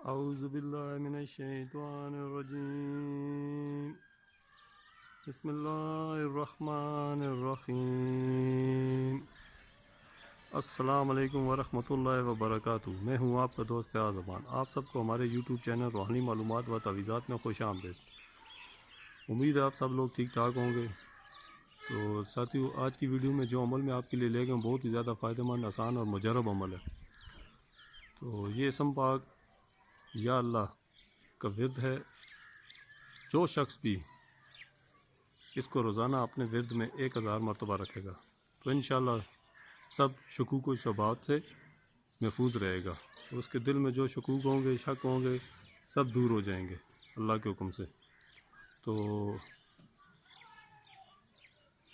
اعوذ باللہ من الشیطان الرجیم بسم اللہ الرحمن الرحیم السلام علیکم ورحمۃ اللہ وبرکاتہ۔ میں ہوں آپ کا دوست فیاض امان۔ آپ سب کو ہمارے یوٹیوب چینل روحانی معلومات و تعویذات میں خوش آمدید۔ امید ہے آپ سب لوگ ٹھیک ٹھاک ہوں گے۔ تو ساتھیو، آج کی ویڈیو میں جو عمل میں آپ کے لیے لے گئے بہت ہی زیادہ فائدہ مند، آسان اور مجرب عمل ہے۔ تو یہ اسم پاک یا اللہ کا ورد ہے۔ جو شخص بھی اس کو روزانہ اپنے ورد میں 1000 مرتبہ رکھے گا تو انشاءاللہ سب شکوک و شبہات سے محفوظ رہے گا، اور اس کے دل میں جو شکوک ہوں گے، شک ہوں گے، سب دور ہو جائیں گے اللہ کے حکم سے۔ تو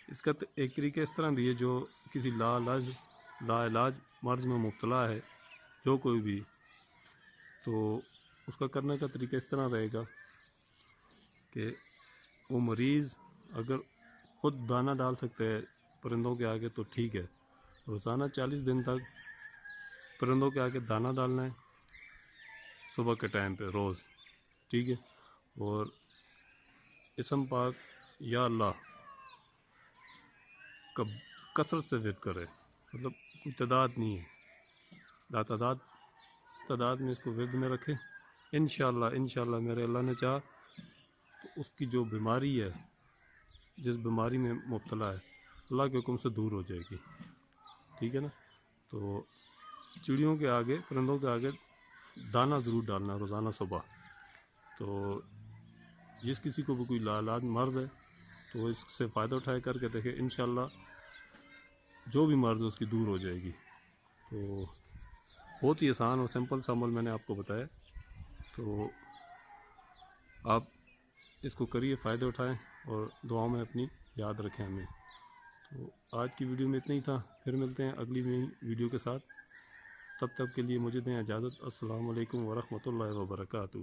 اس کا ایک طریقہ اس طرح بھی ہے، جو کسی لا علاج مرض میں مبتلا ہے جو کوئی بھی، تو اس کا کرنے کا طریقہ اس طرح رہے گا کہ وہ مریض اگر خود دانہ ڈال سکتے ہیں پرندوں کے آگے تو ٹھیک ہے۔ روزانہ 40 دن تک پرندوں کے آگے دانہ ڈالنا ہے صبح کے ٹائم پہ روز، ٹھیک ہے۔ اور اسم پاک یا اللہ کا کثرت سے ورد کرے، مطلب کوئی تعداد نہیں ہے، تعداد میں اس کو ورد میں رکھے۔ انشاءاللہ میرے اللہ نے چاہا تو اس کی جو بیماری ہے، جس بیماری میں مبتلا ہے، اللہ کے حکم سے دور ہو جائے گی، ٹھیک ہے نا۔ تو چڑیوں کے آگے، پرندوں کے آگے دانہ ضرور ڈالنا ہے روزانہ صبح۔ تو جس کسی کو بھی کوئی لاعلاج مرض ہے تو اس سے فائدہ اٹھائے کر کے دیکھے، انشاءاللہ جو بھی مرض ہے اس کی دور ہو جائے گی۔ تو بہت ہی آسان اور سمپل سا عمل میں نے آپ کو بتایا، تو آپ اس کو کریے، فائدہ اٹھائیں اور دعاؤں میں اپنی یاد رکھیں ہمیں۔ تو آج کی ویڈیو میں اتنا ہی تھا، پھر ملتے ہیں اگلی ویڈیو کے ساتھ۔ تب تک کے لیے مجھے دیں اجازت۔ السلام علیکم ورحمۃ اللہ وبرکاتہ۔